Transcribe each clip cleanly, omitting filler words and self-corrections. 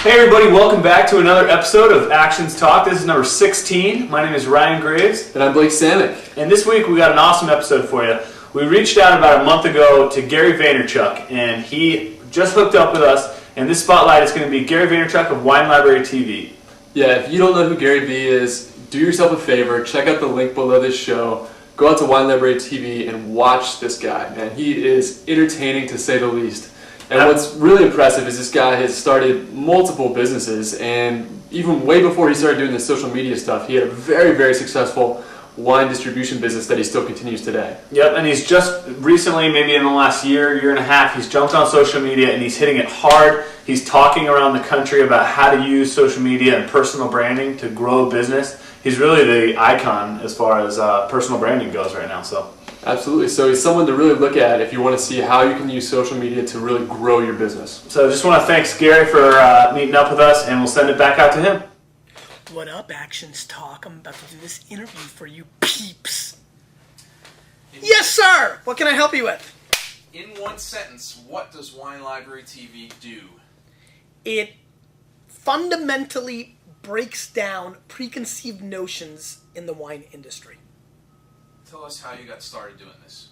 Hey everybody, welcome back to another episode of ActionsTalk. This is number 16. My name is Ryan Graves. And I'm Blake Samick. And this week we got an awesome episode for you. We reached out about a month ago to Gary Vaynerchuk, and he just hooked up with us. And this spotlight is going to be Gary Vaynerchuk of Wine Library TV. Yeah, if you don't know who Gary V is, do yourself a favor, check out the link below this show, go out to Wine Library TV and watch this guy, man. He is entertaining to say the least. And what's really impressive is this guy has started multiple businesses, and even way before he started doing the social media stuff, he had a very, very successful wine distribution business that he still continues today. Yep, and he's just recently, maybe in the last year and a half, he's jumped on social media and he's hitting it hard. He's talking around the country about how to use social media and personal branding to grow a business. He's really the icon as far as personal branding goes right now. So. Absolutely. So he's someone to really look at if you want to see how you can use social media to really grow your business. So I just want to thank Gary for meeting up with us, and we'll send it back out to him. What up, ActionsTalk? I'm about to do this interview for you peeps. Yes, sir! What can I help you with? In one sentence, what does Wine Library TV do? It fundamentally breaks down preconceived notions in the wine industry. Tell us how you got started doing this.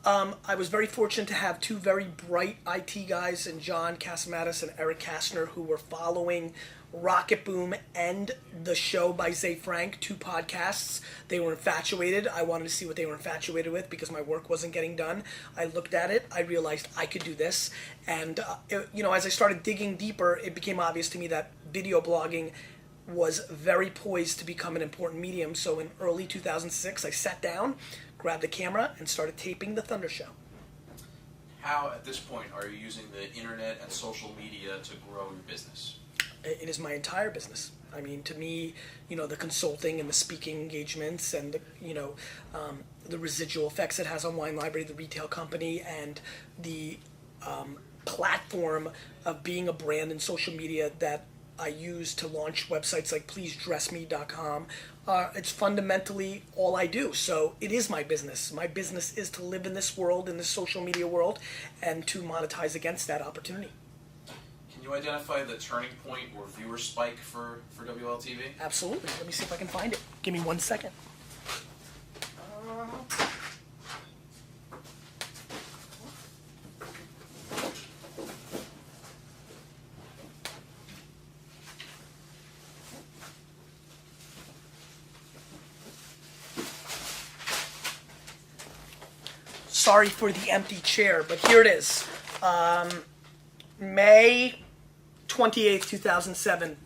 I was very fortunate to have two very bright IT guys in John Casamatis and Eric Kastner who were following Rocket Boom and the show by Zay Frank, two podcasts. They were infatuated. I wanted to see what they were infatuated with because my work wasn't getting done. I looked at it. I realized I could do this. And, as I started digging deeper, it became obvious to me that video blogging was very poised to become an important medium. So in early 2006, I sat down, grabbed a camera, and started taping the Thunder Show. How, at this point, are you using the internet and social media to grow your business? It is my entire business. I mean, to me, the consulting and the speaking engagements and the residual effects it has on Wine Library, the retail company, and the platform of being a brand in social media that I use to launch websites like pleasedressme.com. It's fundamentally all I do. So it is my business. My business is to live in this world, in this social media world, and to monetize against that opportunity. Can you identify the turning point or viewer spike for WLTV? Absolutely. Let me see if I can find it. Give me 1 second. Sorry for the empty chair, but here it is. May 28th, 2007,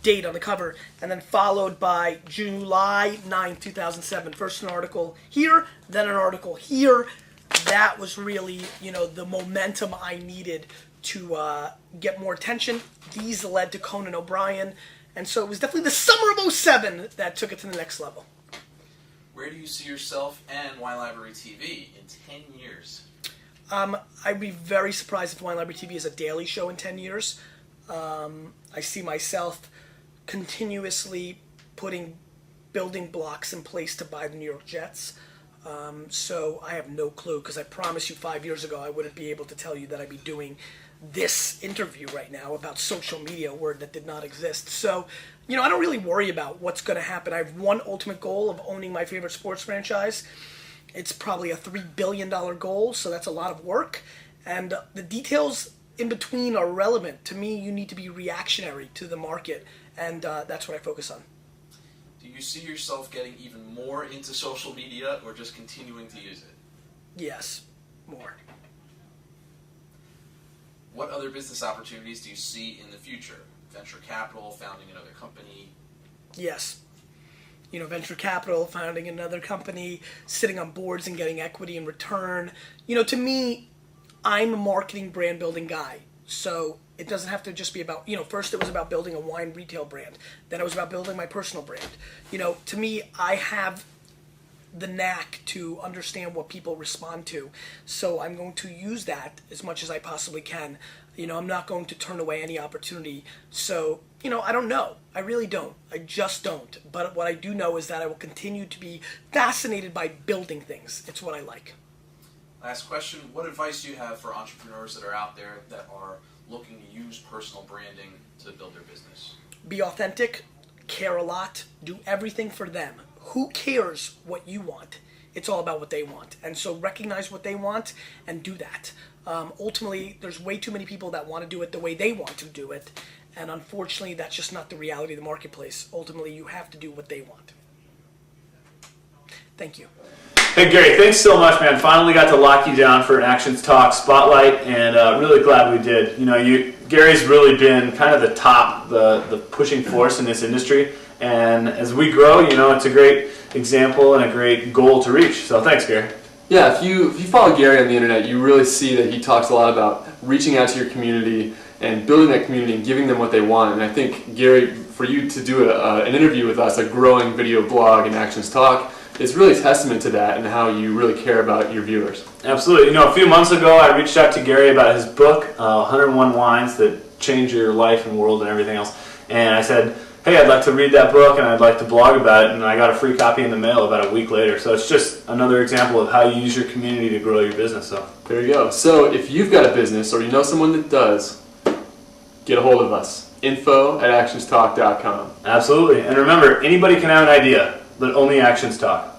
date on the cover, and then followed by July 9th, 2007. First an article here, then an article here. That was really, the momentum I needed to get more attention. These led to Conan O'Brien, and so it was definitely the summer of 07 that took it to the next level. Where do you see yourself and Wine Library TV in 10 years? I'd be very surprised if Wine Library TV is a daily show in 10 years. I see myself continuously putting building blocks in place to buy the New York Jets. So I have no clue, because I promise you 5 years ago I wouldn't be able to tell you that I'd be doing this interview right now about social media, a word that did not exist. So, I don't really worry about what's going to happen. I have one ultimate goal of owning my favorite sports franchise. It's probably a $3 billion goal, so that's a lot of work. And the details in between are relevant. To me, you need to be reactionary to the market, and that's what I focus on. Do you see yourself getting even more into social media or just continuing to use it? Yes, more. What other business opportunities do you see in the future? Venture capital, founding another company? Yes. Venture capital, founding another company, sitting on boards and getting equity in return. To me, I'm a marketing brand building guy. So it doesn't have to just be about, first it was about building a wine retail brand. Then it was about building my personal brand. To me, I have the knack to understand what people respond to. So I'm going to use that as much as I possibly can. I'm not going to turn away any opportunity. So, I don't know. I really don't. I just don't. But what I do know is that I will continue to be fascinated by building things. It's what I like. Last question, what advice do you have for entrepreneurs that are out there that are looking to use personal branding to build their business? Be authentic, care a lot, do everything for them. Who cares what you want? It's all about what they want. And so recognize what they want and do that. Ultimately, there's way too many people that want to do it the way they want to do it. And unfortunately, that's just not the reality of the marketplace. Ultimately, you have to do what they want. Thank you. Hey Gary, thanks so much, man. Finally got to lock you down for an Actions Talk spotlight, and really glad we did. You know, Gary's really been kind of the top, the pushing force in this industry, and as we grow, you know, it's a great example and a great goal to reach. So thanks, Gary. Yeah, if you follow Gary on the internet, you really see that he talks a lot about reaching out to your community and building that community and giving them what they want. And I think, Gary, for you to do an interview with us, a growing video blog and Actions Talk, is really a testament to that and how you really care about your viewers. Absolutely. You know, a few months ago, I reached out to Gary about his book, 101 Wines That Change Your Life and World and Everything Else. And I said, hey, I'd like to read that book and I'd like to blog about it. And I got a free copy in the mail about a week later. So it's just another example of how you use your community to grow your business. So there you go. So if you've got a business or you know someone that does, get a hold of us. info@actionstalk.com. Absolutely. And remember, anybody can have an idea, but only Actions Talk.